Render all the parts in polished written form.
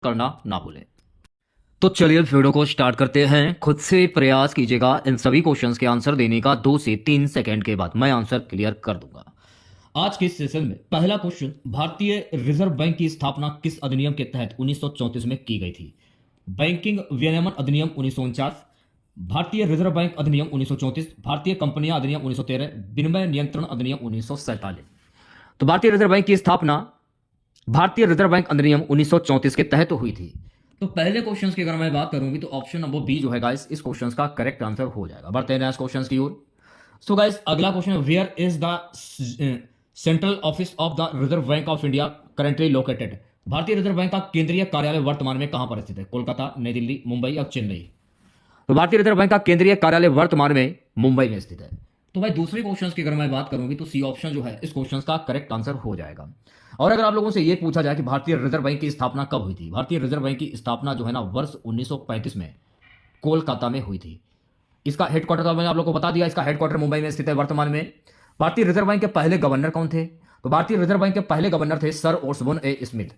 करना ना भूलें। तो चलिए वीडियो को स्टार्ट करते हैं। खुद से प्रयास कीजिएगा इन सभी क्वेश्चंस के आंसर देने का 2 से 3 सेकंड के बाद मैं आंसर क्लियर कर दूंगा। आज के इस सेशन में पहला क्वेश्चन, भारतीय रिजर्व बैंक की स्थापना किस अधिनियम के तहत 1934 में की गई थी? बैंकिंग विनियमन अधिनियम 1949, भारतीय रिजर्व बैंक अधिनियम 1934, भारतीय कंपनियां अधिनियम 1913, विनिमय नियंत्रण अधिनियम 1947। तो भारतीय रिजर्व बैंक अधिनियम 1934 के तहत हुई थी। तो पहले क्वेश्चन की अगर मैं बात करूंगी तो ऑप्शन नंबर बी जो है गाइस इस क्वेश्चन का करेक्ट आंसर हो जाएगा। बढ़ते हैं नेक्स्ट क्वेश्चन की ओर। सो गाइस अगला क्वेश्चन है, where is the central office of the Reserve Bank of India currently located? भारतीय रिजर्व बैंक का केंद्रीय कार्यालय वर्तमान में कहां पर स्थित है? कोलकाता, नई दिल्ली, मुंबई या चेन्नई? तो भारतीय रिजर्व बैंक का केंद्रीय कार्यालय वर्तमान में मुंबई में स्थित है। तो भाई दूसरे क्वेश्चन की अगर मैं बात करूंगी तो सी ऑप्शन जो है इस क्वेश्चन का करेक्ट आंसर हो जाएगा। और अगर आप लोगों से यह पूछा जाए कि भारतीय रिजर्व बैंक की स्थापना कब हुई थी? भारतीय रिजर्व बैंक की स्थापना जो है ना वर्ष 1935 में कोलकाता में हुई थी। इसका हेडक्वार्टर तो मैंने आप लोगों को बता दिया, इसका हेडक्वार्टर मुंबई में स्थित है वर्तमान में। भारतीय रिजर्व बैंक के पहले गवर्नर कौन थे? तो भारतीय रिजर्व बैंक के पहले गवर्नर थे सर ओसबोर्न ए स्मिथ।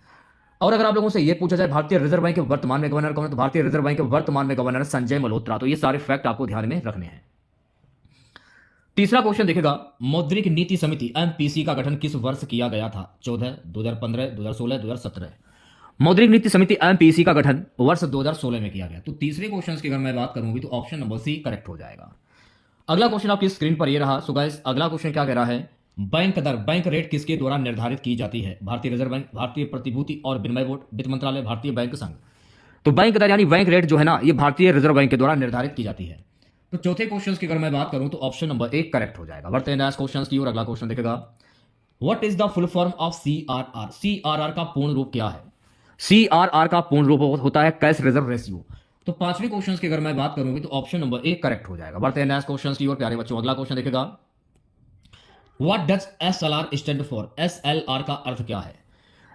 और अगर आप लोगों से यह पूछा जाए भारतीय रिजर्व बैंक के वर्तमान में गवर्नर कौन है, तो भारतीय रिजर्व बैंक के वर्तमान में गवर्नर संजय मल्होत्रा। तो ये सारे फैक्ट आपको ध्यान में रखने हैं। तीसरा क्वेश्चन देखेगा, मौद्रिक नीति समिति एमपीसी का गठन किस वर्ष किया गया था? 14, 2015, 2016, 2017? मौद्रिक नीति समिति एमपीसी का गठन वर्ष 2016 में किया गया। तो तीसरे क्वेश्चन की अगर मैं बात करूंगी तो ऑप्शन नंबर सी करेक्ट हो जाएगा। अगला क्वेश्चन आपकी स्क्रीन पर ये रहा। सो गाइस अगला क्वेश्चन क्या कह रहा है, बैंक दर बैंक रेट किसके द्वारा निर्धारित की जाती है? भारतीय रिजर्व बैंक, भारतीय प्रतिभूति और विनिमय बोर्ड, वित्त मंत्रालय, भारतीय बैंक संघ? तो बैंक दर यानी बैंक रेट जो है ना ये भारतीय रिजर्व बैंक के द्वारा निर्धारित की जाती है। तो चौथे क्वेश्चन की अगर मैं बात करूं तो ऑप्शन नंबर एक करेक्ट हो जाएगा। बढ़ते हैं नेक्स्ट क्वेश्चन की और अगला क्वेश्चन देखेगा, what is the full form of CRR? CRR का पूर्ण रूप क्या है? सीआरआर का पूर्ण रूप होता है कैश रिजर्व रेशियो। तो पांचवें क्वेश्चन की अगर मैं बात करूंगी तो ऑप्शन नंबर एक करेक्ट हो जाएगा। बढ़ते हैं नेक्स्ट क्वेश्चन की और प्यारे बच्चों अगला क्वेश्चन देखेगा, what does SLR stand for? SLR का अर्थ क्या है?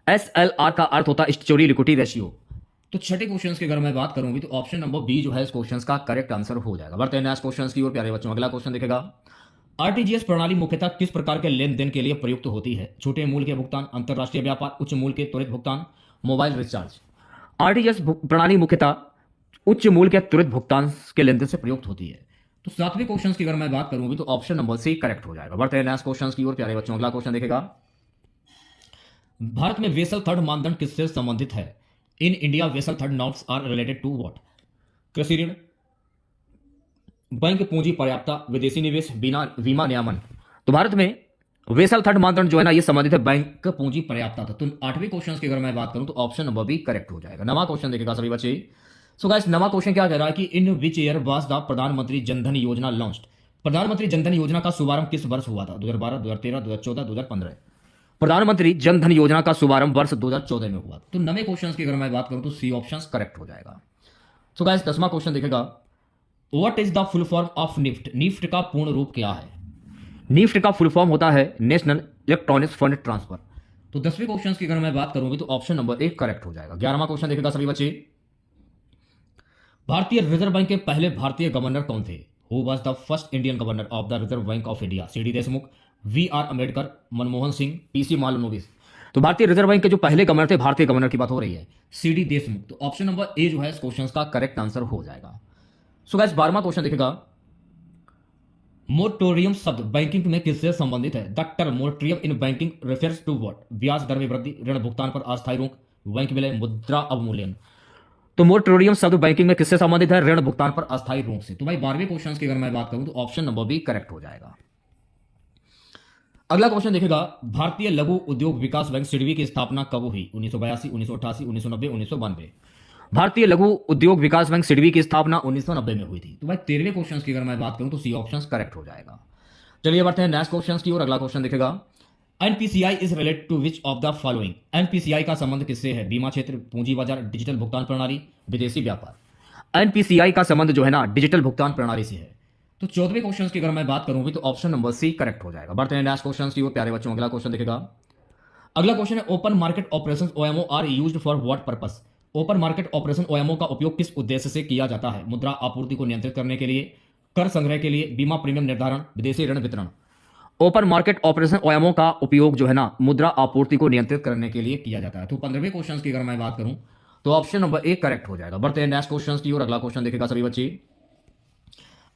एसएलआर का अर्थ होता है स्टैट्यूटरी लिक्विडिटी रेशियो। तो छठे क्वेश्चन की अगर मैं बात करूंगी तो ऑप्शन नंबर बी जो है इस क्वेश्चन का करेक्ट आंसर हो जाएगा। बढ़ते हैं नेक्स्ट क्वेश्चन की ओर प्यारे बच्चों अगला क्वेश्चन देखेगा, आरटीजीएस प्रणाली मुख्यतः किस प्रकार के लेन देन के लिए प्रयुक्त होती है? छोटे मूल्य के भुगतान, अंतरराष्ट्रीय व्यापार, उच्च मूल्य के त्वरित भुगतान, मोबाइल रिचार्ज? आरटीजीएस प्रणाली मुख्यतः उच्च मूल्य के त्वरित भुगतान के लेन देन से प्रयुक्त होती है। तो सातवें क्वेश्चन की अगर मैं बात करूंगी तो ऑप्शन नंबर सी करेक्ट हो जाएगा। बढ़ते हैं नेक्स्ट क्वेश्चन की ओर प्यारे बच्चों अगला क्वेश्चन देखेगा, भारत में वेसल थर्ड मानदंड किससे संबंधित है? In India Basel third norms are related to what? कृषि ऋण, बैंक पूंजी पर्याप्तता, विदेशी निवेश, बीमा नियामन? तो भारत में वेसल थर्ड मानदंड जो है ना ये संबंधित है बैंक पूंजी पर्याप्तता। तो आठवें क्वेश्चन की अगर मैं बात करूं तो ऑप्शन नंबर बी करेक्ट हो जाएगा। नवा क्वेश्चन देखेगा सभी बच्चे। सो गाइस नवा क्वेश्चन क्या कह रहा है कि इन विच ईयर वाज द प्रधानमंत्री जनधन योजना लॉन्च्ड? प्रधानमंत्री जनधन योजना का शुभारंभ किस वर्ष हुआ था? 2012, 2013, 2014, 2015? प्रधानमंत्री जनधन योजना का शुभारंभ वर्ष 2014 में हुआ। तो नवे क्वेश्चन की अगर मैं बात करूं तो सी ऑप्शन करेक्ट हो जाएगा। सो गाइस 10वां क्वेश्चन देखेगा, what is the full form of NIFT? NIFT का पूर्ण रूप क्या है? निफ्ट का फुल फॉर्म होता है नेशनल इलेक्ट्रॉनिक्स फंड ट्रांसफर। तो 10वें क्वेश्चन की अगर मैं बात करूंगी तो ऑप्शन नंबर एक करेक्ट हो जाएगा। 11वां क्वेश्चन देखेगा सभी बच्चे, भारतीय रिजर्व बैंक के पहले भारतीय गवर्नर कौन थे? Who was the first Indian governor of the Reserve Bank of India? C D Deshmukh, V R Ambedkar, Manmohan Singh, PC Mahalanobis? तो भारतीय रिजर्व बैंक के जो पहले गवर्नर थे, भारतीय गवर्नर की बात हो रही है, सी डी देशमुख। तो ऑप्शन नंबर ए जो है इस क्वेश्चन का करेक्ट आंसर हो जाएगा। सो गाइस 12वां क्वेश्चन देखेगा, मोरेटोरियम शब्द बैंकिंग में किससे संबंधित है? The term moratorium in banking refers to what? ब्याज दर में वृद्धि, ऋण भुगतान पर अस्थायी रोक, बैंक विलय, मुद्रा अवमूल्यन? तो मोरेटोरियम शब्द बैंकिंग में किससे संबंधित है? ऋण भुगतान पर अस्थायी रोक से। तो भाई 12वें क्वेश्चन की अगर मैं बात करूं तो ऑप्शन नंबर बी करेक्ट हो जाएगा। अगला क्वेश्चन देखेगा, भारतीय लघु उद्योग विकास बैंक सिडबी की स्थापना कब हुई? 1982, 1988, 1990, 1992? भारतीय लघु उद्योग विकास बैंक सिडबी की स्थापना 1990 में हुई थी। तो भाई 13वें क्वेश्चन की अगर मैं बात करूं तो सी ऑप्शन करेक्ट हो जाएगा। चलिए बढ़ते हैं नेक्स्ट क्वेश्चन की और अगला क्वेश्चन देखेगा, NPCI is related to which of the following? NPCI का संबंध किससे है? बीमा क्षेत्र, पूंजी बाजार, डिजिटल भुगतान प्रणाली, विदेशी व्यापार? एनपीसीआई का संबंध जो है ना डिजिटल भुगतान प्रणाली से है। तो 14वें क्वेश्चन की अगर मैं बात करूंगी तो ऑप्शन नंबर सी करेक्ट हो जाएगा। बढ़ते हैं नेक्स्ट क्वेश्चन की ओर प्यारे बच्चों अगला क्वेश्चन देखेगा, अगला क्वेश्चन है, open market operations OMO are used for what purpose? Open market operation OMO का उपयोग किस उद्देश्य से किया जाता है? मुद्रा आपूर्ति को नियंत्रित करने के लिए, कर संग्रह के लिए, बीमा प्रीमियम निर्धारण, विदेशी ऋण वितरण? ओपन मार्केट ऑपरेशन ओएमओ का उपयोग जो है ना मुद्रा आपूर्ति को नियंत्रित करने के लिए किया जाता है। तो 15वें क्वेश्चन की अगर मैं बात करूं तो ऑप्शन नंबर ए करेक्ट हो जाएगा। बढ़ते हैं नेक्स्ट क्वेश्चन की ओर। अगला क्वेश्चन देखेगा सभी बच्चे,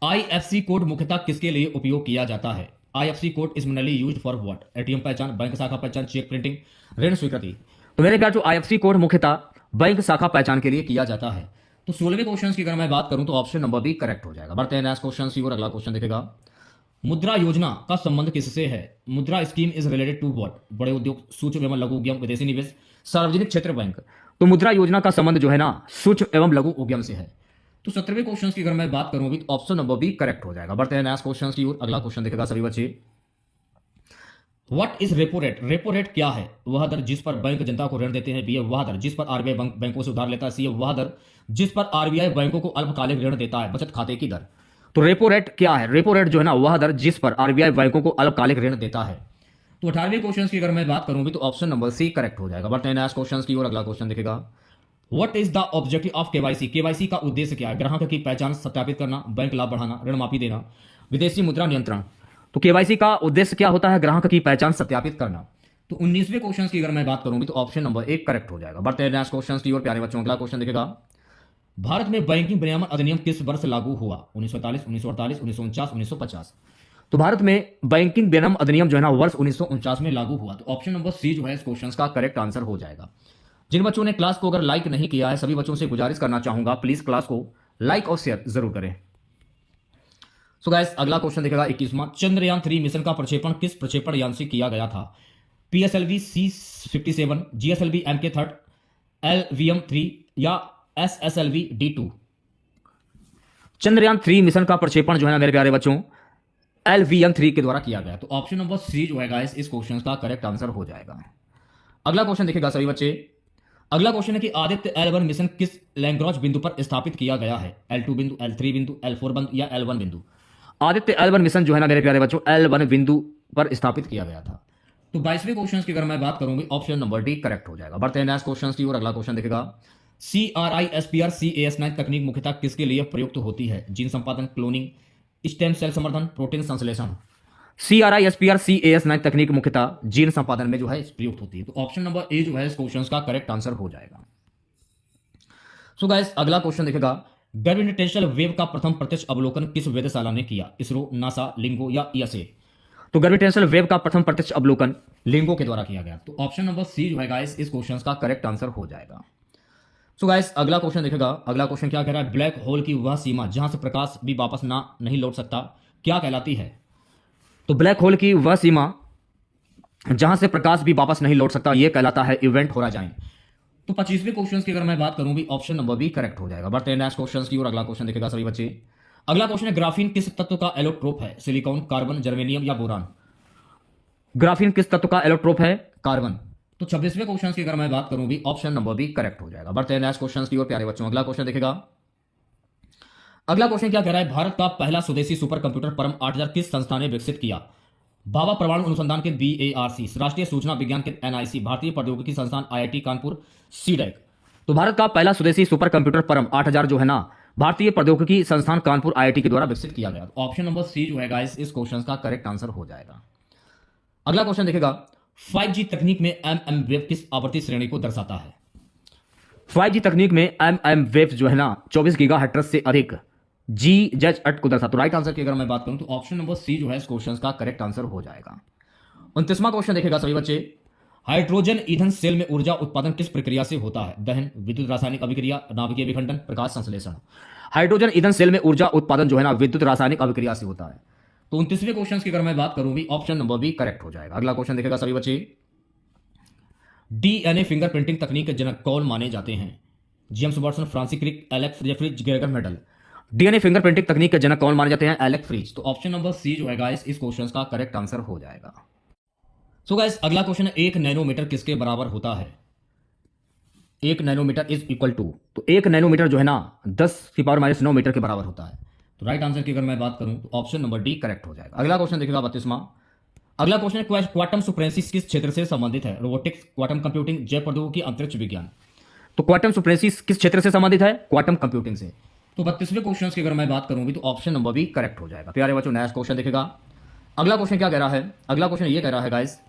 आईएफएससी कोड मुख्यतः किसके लिए उपयोग किया जाता है? IFSC code is mainly used for what? ATM पहचान, बैंक शाखा पहचान, चेक प्रिंटिंग, ऋण स्वीकृति। तो मेरे प्यार जो आईएफएससी कोड मुख्यतः बैंक शाखा पहचान के लिए किया जाता है। तो 16वें क्वेश्चन की अगर मैं बात करूं तो ऑप्शन नंबर बी करेक्ट हो जाएगा। बढ़ते हैं नेक्स्ट क्वेश्चन की ओर। अगला क्वेश्चन देखेगा, मुद्रा योजना का संबंध किससे है? Mudra scheme is related to what? बड़े उद्योग, सूक्ष्म एवं लघु उद्यम, विदेशी निवेश, सार्वजनिक क्षेत्र बैंक। तो मुद्रा योजना का संबंध जो है ना सूक्ष्म एवं लघु उद्यम से है। तो 17वें क्वेश्चन की अगर मैं बात करूं तो ऑप्शन नंबर बी करेक्ट हो जाएगा। बढ़ते हैं नेक्स्ट क्वेश्चन की ओर। अगला क्वेश्चन देखेगा सभी बच्चे, what is repo rate? Repo rate क्या है? वह दर जिस पर बैंक जनता को ऋण देते हैं। बी है वह दर जिस पर आरबीआई बैंकों से उधार लेता है। सी है वह दर जिस पर आरबीआई बैंकों को अल्पकालिक ऋण देता है, बचत खाते की दर। तो रेपो रेट क्या है? रेपो रेट जो है ना वह दर जिस पर आरबीआई बैंकों को अल्पकालिक ऋण देता है। तो 18वें क्वेश्चन की अगर मैं बात करूं तो ऑप्शन नंबर सी करेक्ट हो जाएगा। बढ़ते हैं नेक्स्ट क्वेश्चन की ओर। अगला क्वेश्चन देखेगा, what is the objective of KYC? KYC का उद्देश्य क्या है? ग्राहक की पहचान सत्यापित करना, बैंक लाभ बढ़ाना, ऋण माफी देना, विदेशी मुद्रा नियंत्रण। तो केवाईसी का उद्देश्य क्या होता है? ग्राहक की पहचान सत्यापित करना। तो 19वें क्वेश्चन की अगर मैं बात करूंगी तो ऑप्शन नंबर एक करेक्ट हो जाएगा। बढ़ते हैं नेक्स्ट क्वेश्चन की ओर प्यारे बच्चों। अगला क्वेश्चन देखेगा, भारत में बैंकिंग विनियमन अधिनियम किस वर्ष लागू हुआ? 1941, 1948, 1949, 1950। तो भारत में बैंकिंग विनियमन अधिनियम जो है ना वर्ष 1949 में लागू हुआ। तो ऑप्शन नंबर सी जो है इस क्वेश्चन का करेक्ट आंसर हो जाएगा। जिन बच्चों ने क्लास को अगर लाइक नहीं किया है सभी बच्चों से गुजारिश करना चाहूंगा, प्लीज क्लास को लाइक और शेयर जरूर करें। सो गाइस अगला क्वेश्चन देखेगा 21वां, चंद्रयान 3 मिशन का प्रक्षेपण किस प्रक्षेपण यान से किया गया था? PSLV C57, GSLV MK30, LVM-3 या SSLV D2। चंद्रयान 3 मिशन का प्रक्षेपण जो है ना मेरे प्यारे बच्चों LVM-3 के द्वारा किया गया। तो ऑप्शन नंबर सी जो है गाइस इस क्वेश्चन का करेक्ट आंसर हो जाएगा। अगला क्वेश्चन देखेगा सभी बच्चे। अगला क्वेश्चन है कि आदित्य L1 मिशन किस लैग्रांज बिंदु पर स्थापित किया गया है? L2 बिंदु, L3 बिंदु, L4 बिंदु या L1 बिंदु। आदित्य L1 मिशन जो है ना मेरे प्यारे बच्चों L1 बिंदु पर स्थापित किया गया था। तो 22वें क्वेश्चन की अगर मैं बात करूंगी ऑप्शन नंबर डी करेक्ट हो जाएगा। बढ़ते हैं नेक्स्ट क्वेश्चन की ओर। अगला क्वेश्चन देखेगा, CRISPR CAS9 तकनीक मुख्यतः किसके लिए प्रयुक्त होती है? जीन संपादन, क्लोनिंग, स्टेम सेल संवर्धन, प्रोटीन संश्लेषण। CRISPR CAS9 तकनीक मुख्यतः जीन संपादन में जो है प्रयुक्त होती है। तो ऑप्शन नंबर ए जो है इस क्वेश्चन का करेक्ट आंसर हो जाएगा। सो गाइस अगला क्वेश्चन देखेगा, ग्रेविटेशनल वेव का प्रथम प्रत्यक्ष अवलोकन किस वेधशाला ने किया? इसरो, नासा, लिंगो या ईएसए। तो ग्रेविटेशनल वेव का प्रथम प्रत्यक्ष अवलोकन लिंगो के द्वारा किया गया। तो ऑप्शन नंबर सी जो है गाइस इस क्वेश्चन का करेक्ट आंसर हो जाएगा। सो गाइस अगला क्वेश्चन देखेगा। अगला क्वेश्चन क्या कह रहा है, ब्लैक होल की वह सीमा जहां से प्रकाश भी वापस नहीं लौट सकता क्या कहलाती है? तो ब्लैक होल की वह सीमा जहां से प्रकाश भी वापस नहीं लौट सकता यह कहलाता है इवेंट होराइजन। तो 25वें क्वेश्चन की अगर मैं बात करूं भी ऑप्शन नंबर बी करेक्ट हो जाएगा। बढ़ते हैं नेक्स्ट क्वेश्चन की और अगला क्वेश्चन देखेगा सभी बच्चे। अगला क्वेश्चन है, ग्राफीन किस तत्व का एलोट्रोप है? सिलिकॉन, कार्बन, जर्मेनियम या बोरान। ग्राफीन किस तत्व का एलोट्रोप है? कार्बन। तो 26वें क्वेश्चन की अगर मैं बात करूं भी ऑप्शन नंबर बी करेक्ट हो जाएगा। बढ़ते हैं नेक्स्ट क्वेश्चन की ओर प्यारे बच्चों। अगला क्वेश्चन देखेगा। अगला क्वेश्चन क्या कह रहा है, भारत का पहला स्वदेशी सुपर कंप्यूटर परम 8000 किस संस्था ने विकसित किया? भाभा परमाणु अनुसंधान के BARC, राष्ट्रीय सूचना विज्ञान के NIC, भारतीय प्रौद्योगिकी संस्थान IIT कानपुर CDEC। तो भारत का पहला स्वदेशी सुपर कंप्यूटर परम 8000 जो है ना भारतीय प्रौद्योगिकी संस्थान कानपुर IIT के द्वारा विकसित किया गया। तो ऑप्शन नंबर सी जो है गाइस इस क्वेश्चन का करेक्ट आंसर हो जाएगा। अगला क्वेश्चन देखेगा, 5G तकनीक में MM वेव किस आवृत्ति श्रेणी को दर्शाता है? 5G तकनीक में MM वेव जो है ना 24 गीगाहर्ट्ज से अधिक GHz को दर्शाता। तो राइट आंसर की अगर मैं बात करूं तो ऑप्शन नंबर सी जो है इस क्वेश्चन का करेक्ट आंसर हो जाएगा। 29वां क्वेश्चन देखेगा सभी बच्चे, हाइड्रोजन ईंधन सेल में ऊर्जा उत्पादन किस प्रक्रिया से होता है? दहन, विद्युत रासायनिक अभिक्रिया, नाभिकीय विखंडन, प्रकाश संश्लेषण। हाइड्रोजन ईंधन सेल में ऊर्जा उत्पादन जो है ना विद्युत रासायनिक अभिक्रिया से होता है। तो 29वें क्वेश्चन की अगर मैं बात करूं भी ऑप्शन नंबर बी करेक्ट हो जाएगा। अगला क्वेश्चन देखेगा सभी बच्चे, DNA फिंगरप्रिंटिंग तकनीक के जनक कौन माने जाते हैं? James Watson, Francis Crick, Alex Jeffrey, Gregor Mendel. DNA fingerprinting तकनीक के जनक कौन माने जाते हैं? एलेक्स फ्रीज। तो ऑप्शन नंबर सी जो है गाइस इस क्वेश्चन का करेक्ट आंसर हो जाएगा। सो गाइस अगला क्वेश्चन है, 1 नैनोमीटर किसके बराबर होता है? 1 नैनोमीटर इज इक्वल टू, तो 1 नैनोमीटर जो है ना 10⁻⁹ मीटर के बराबर होता है। तो राइट आंसर की अगर मैं बात करूं तो ऑप्शन नंबर डी करेक्ट हो जाएगा। अगला क्वेश्चन देखिएगा 32वां। अगला क्वेश्चन है, क्वांटम सुप्रेमेसी किस क्षेत्र से संबंधित है? रोबोटिक्स, क्वांटम कंप्यूटिंग, जैव प्रौद्योगिकी, अंतरिक्ष विज्ञान। तो क्वांटम सुप्रेमेसी किस क्षेत्र से संबंधित है? क्वांटम कंप्यूटिंग से। तो 32वें क्वेश्चन की अगर मैं बात करूंगी तो ऑप्शन नंबर बी करेक्ट हो जाएगा। प्यारे बच्चों नेक्स्ट क्वेश्चन देखेगा। अगला क्वेश्चन क्या कह रहा है? अगला क्वेश्चन ये कह रहा है गाइस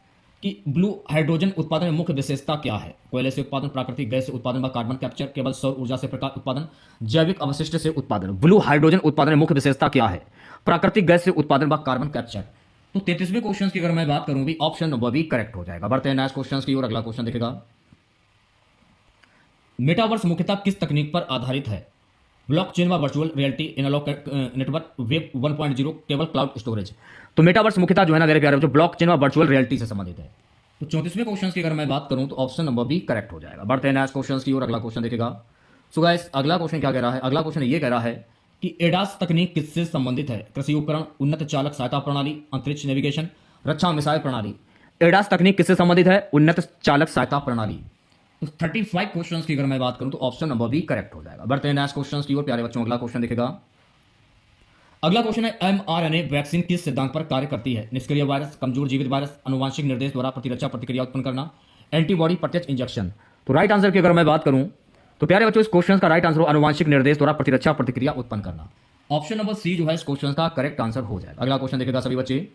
कि ब्लू हाइड्रोजन उत्पादन में मुख्य विशेषता क्या है? कोयले से उत्पादन, प्राकृतिक गैस से उत्पादन व कार्बन कैप्चर, केवल सौर ऊर्जा से प्रकाश उत्पादन, जैविक अवशिष्ट से उत्पादन। ब्लू हाइड्रोजन उत्पादन में मुख्य विशेषता क्या है? प्राकृतिक गैस से उत्पादन व कार्बन कैप्चर। तो 33वें क्वेश्चन की अगर मैं बात करूं भी ऑप्शन नंबर बी करेक्ट हो जाएगा। बढ़ते हैं नेक्स्ट क्वेश्चन की ओर। अगला क्वेश्चन देखेगा, मेटावर्स मुख्यतः किस तकनीक पर आधारित है? ब्लॉकचेन व virtual reality, analogue network, web 1.0, केवल क्लाउड स्टोरेज। तो मेटावर्स मुख्यतः जो है ना मेरे प्यारे बच्चों ब्लॉकचेन व वर्चुअल रियलिटी से संबंधित है। तो 34वें क्वेश्चन की अगर मैं बात करूं तो ऑप्शन नंबर बी करेक्ट हो जाएगा। बढ़ते हैं नेक्स्ट क्वेश्चन की ओर। अगला क्वेश्चन देखेगा, सो गाइस अगला क्वेश्चन क्या कह रहा है? अगला क्वेश्चन ये कह रहा है कि एडास तकनीक किससे संबंधित है? कृषि उपकरण, उन्नत चालक सहायता प्रणाली, अंतरिक्ष नेविगेशन, रक्षा मिसाइल प्रणाली। एडास तकनीक किससे संबंधित है? उन्नत चालक सहायता प्रणाली। तो 35 क्वेश्चंस की अगर मैं बात करूं तो ऑप्शन नंबर बी करेक्ट हो जाएगा। बढ़ते हैं नेक्स्ट क्वेश्चन की ओर प्यारे बच्चों। अगला क्वेश्चन देखेगा, अगला क्वेश्चन है एमआरएनए वैक्सीन किस सिद्धांत पर कार्य करती है? निष्क्रिय वायरस, कमजोर जीवित वायरस, आनुवांशिक निर्देश द्वारा प्रतिरक्षा प्रतिक्रिया उत्पन्न करना, एंटीबॉडी प्रत्यक्ष इंजेक्शन। तो राइट आंसर की अगर मैं बात करूं तो प्यारे बच्चों इस क्वेश्चन का राइट आंसर हो आनुवांशिक निर्देश द्वारा प्रतिरक्षा प्रतिक्रिया उत्पन्न करना। ऑप्शन नंबर सी जो है इस क्वेश्चन का करेक्ट आंसर हो जाएगा। अगला क्वेश्चन देखेगा सभी बच्चे,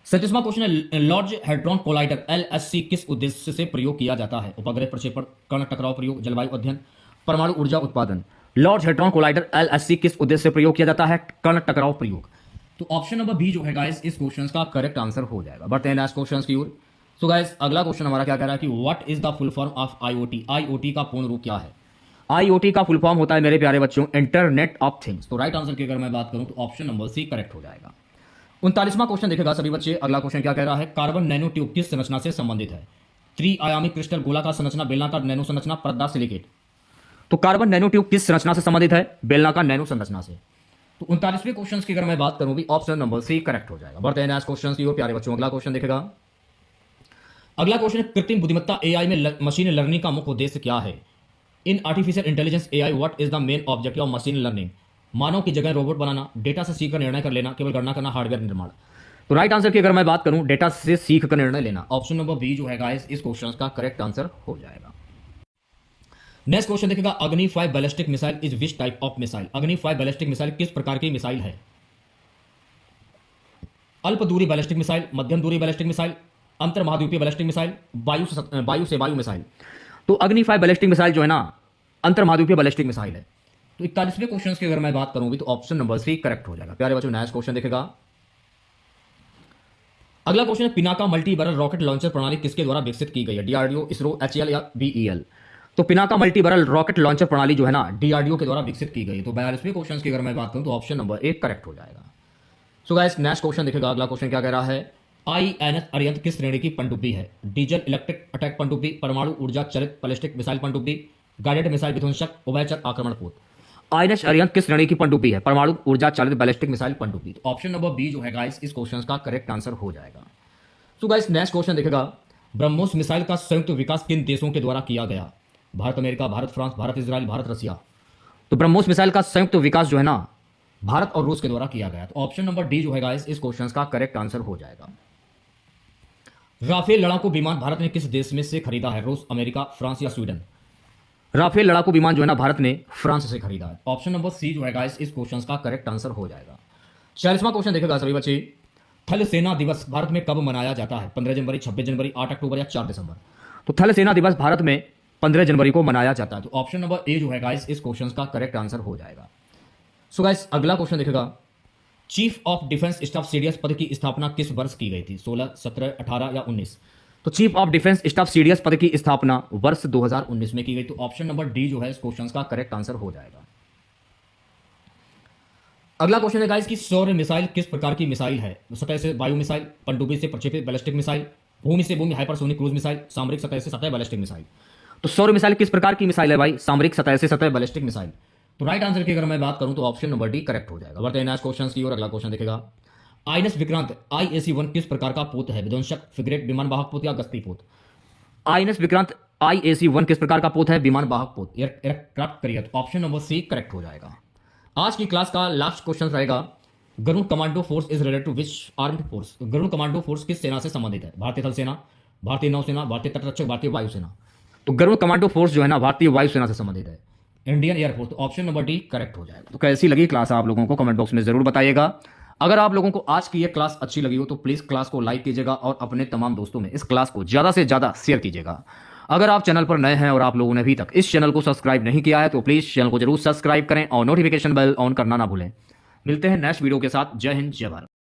37वां क्वेश्चन है, लार्ज हैड्रॉन कोलाइडर एलएचसी किस उद्देश्य से प्रयोग किया जाता है? उपग्रह प्रक्षेपण, कर्ण टकराव प्रयोग, जलवायु अध्ययन, परमाणु ऊर्जा उत्पादन। लार्ज हैड्रॉन कोलाइडर एलएचसी किस उद्देश्य से प्रयोग किया जाता है? कर्ण टकराव प्रयोग। तो ऑप्शन नंबर बी जो है गाइस इस क्वेश्चन का करेक्ट आंसर हो जाएगा। बढ़ते हैं नेक्स्ट क्वेश्चन की ओर। सो गाइस अगला क्वेश्चन हमारा क्या कह रहा है कि what is the full form of IoT? IoT का पूर्ण रूप क्या है? आईओटी का फुल फॉर्म होता है मेरे प्यारे बच्चों इंटरनेट ऑफ थिंग्स। तो राइट आंसर की अगर मैं बात करूं तो ऑप्शन नंबर सी करेक्ट हो जाएगा। 39वां क्वेश्चन देखेगा सभी बच्चे। अगला क्वेश्चन क्या कह रहा है? कार्बन नैनो ट्यूब किस संरचना से संबंधित है? त्रिआयामी क्रिस्टल, गोलाकार संरचना, बेलनाकार नैनो संरचना, परतदार सिलिकेट। तो कार्बन नैनो ट्यूब किस संरचना से संबंधित है? बेलनाकार नैनो संरचना से। तो 39वें क्वेश्चन की अगर मैं बात करूं भी ऑप्शन नंबर सी करेक्ट हो जाएगा। बढ़ते हैं नेक्स्ट क्वेश्चन की ओर प्यारे बच्चों। अगला क्वेश्चन देखेगा, अगला क्वेश्चन है कृत्रिम बुद्धिमत्ता एआई में मशीन लर्निंग का मुख्य उद्देश्य क्या है? In artificial intelligence AI what is the main objective of machine learning? मानव की जगह रोबोट बनाना, डेटा से सीखकर निर्णय कर लेना, केवल गणना करना, हार्डवेयर निर्माण। तो राइट आंसर की अगर मैं बात करूं डेटा से सीख कर निर्णय लेना। ऑप्शन नंबर बी जो है गाइस इस क्वेश्चन का करेक्ट आंसर हो जाएगा। नेक्स्ट क्वेश्चन देखेगा, अग्नि 5 ballistic missile is which type of missile? अग्नि 5 बैलिस्टिक मिसाइल किस प्रकार की मिसाइल है? अल्प दूरी बैलिस्टिक मिसाइल, मध्यम दूरी बैलिस्टिक मिसाइल, अंतर महाद्वीपीय बैलिस्टिक मिसाइल, वायु से वायु मिसाइल। तो अग्नि 5 बैलिस्टिक मिसाइल जो है ना अंतर महाद्वीपीय बैलिस्टिक मिसाइल है। तो 41वें क्वेश्चन की अगर मैं बात करूंगी तो ऑप्शन नंबर सी करेक्ट हो जाएगा। प्यारे बच्चों नेक्स्ट क्वेश्चन देखेगा, अगला क्वेश्चन है Pinaka multi barrel rocket launcher प्रणाली किसके द्वारा विकसित की गई है? डीआरडीओ, इसरो, एचएएल या बीईएल। तो Pinaka multi barrel rocket launcher प्रणाली जो है ना डीआरडीओ के द्वारा विकसित की गई। तो 42वें क्वेश्चन की अगर मैं बात करूं तो ऑप्शन नंबर ए करेक्ट हो जाएगा। सो गाइस नेक्स्ट क्वेश्चन देखेगा, अगला क्वेश्चन क्या कह रहा है? आईएनएस अरिहंत किस श्रेणी की पनडुब्बी है? डीजल इलेक्ट्रिक अटैक पनडुब्बी, परमाणु ऊर्जा चलित बैलिस्टिक मिसाइल पनडुब्बी, गाइडेड मिसाइल विध्वंसक, उभयचर आक्रमण पोत। आईएनएस अरिहंत किस श्रेणी की पनडुब्बी है? परमाणु ऊर्जा चालित बैलिस्टिक मिसाइल पनडुब्बी। तो ऑप्शन नंबर बी जो है गाइस इस क्वेश्चन का करेक्ट आंसर हो जाएगा। सो गाइस नेक्स्ट क्वेश्चन देखेगा, ब्रह्मोस मिसाइल का संयुक्त विकास किन देशों के द्वारा किया गया? Bharat America, Bharat France, Bharat Israel, Bharat Russia. तो ब्रह्मोस मिसाइल का संयुक्त विकास जो है ना भारत और रूस के द्वारा किया गया। तो ऑप्शन नंबर डी जो है गाइस इस क्वेश्चन का करेक्ट आंसर हो जाएगा। राफेल लड़ाकू विमान भारत ने किस देश में से खरीदा है? रूस, अमेरिका, फ्रांस या स्वीडन। राफेल लड़ाकू विमान जो है ना भारत ने फ्रांस से खरीदा है। ऑप्शन नंबर सी जो है गाइस इस क्वेश्चन का करेक्ट आंसर हो जाएगा। 46वां क्वेश्चन देखेगा सभी बच्चे, थल सेना दिवस भारत में कब मनाया जाता है? 15 जनवरी, 26 जनवरी, 8 अक्टूबर या 4 दिसंबर। तो थल सेना दिवस भारत में 15 जनवरी को मनाया जाता है। तो ऑप्शन नंबर ए जो है गाइस इस क्वेश्चन का करेक्ट आंसर हो जाएगा। सो गाइस अगला क्वेश्चन देखेगा, chief of defence staff CDS पद की स्थापना किस वर्ष की गई थी? 16, 17, 18 या 19। तो chief of defence staff CDS पद की स्थापना वर्ष 2019 में की गई। तो ऑप्शन नंबर डी जो है इस क्वेश्चन का करेक्ट आंसर हो जाएगा। अगला क्वेश्चन है गाइस कि सौर मिसाइल किस प्रकार की मिसाइल है? सतह से वायु मिसाइल, पनडुब्बी से प्रक्षेपित बैलिस्टिक मिसाइल, भूमि से भूमि हाइपरसोनिक क्रूज मिसाइल, सामरिक सतह से सतह बैलिस्टिक मिसाइल। तो सौर मिसाइल किस प्रकार की मिसाइल है भाई? सामरिक सतह से सतह बैलिस्टिक मिसाइल। तो राइट आंसर की अगर मैं बात करूं तो ऑप्शन नंबर डी करेक्ट हो जाएगा। बढ़ते हैं नेक्स्ट क्वेश्चन की ओर। अगला क्वेश्चन देखेगा, आईएनएस विक्रांत IAC-1 किस प्रकार का पोत है? विध्वंसक, फ्रिगेट, विमान वाहक पोत या गश्ती पोत। आईएनएस विक्रांत IAC-1 किस प्रकार का पोत है? विमान वाहक पोत, एयरक्राफ्ट कैरियर। तो ऑप्शन नंबर सी करेक्ट हो जाएगा। आज की क्लास का लास्ट क्वेश्चन रहेगा, Garud commando force is related to which armed force? Garud commando force किस सेना से संबंधित है? भारतीय थल सेना, भारतीय नौसेना, भारतीय तटरक्षक, भारतीय वायुसेना। तो गरुड़ कमांडो फोर्स जो है ना भारतीय वायुसेना से संबंधित है, इंडियन एयरफोर्स। तो ऑप्शन नंबर डी करेक्ट हो जाएगा। तो कैसी लगी क्लास आप लोगों को कमेंट बॉक्स में जरूर बताइएगा। अगर आप लोगों को आज की ये क्लास अच्छी लगी हो तो प्लीज़ क्लास को लाइक कीजिएगा और अपने तमाम दोस्तों में इस क्लास को ज़्यादा से ज़्यादा शेयर कीजिएगा। अगर आप चैनल पर नए हैं और आप लोगों ने अभी तक इस चैनल को सब्सक्राइब नहीं किया है तो प्लीज़ चैनल को जरूर सब्सक्राइब करें और नोटिफिकेशन बेल ऑन करना ना भूलें। मिलते हैं नेक्स्ट वीडियो के साथ। जय हिंद, जय भारत।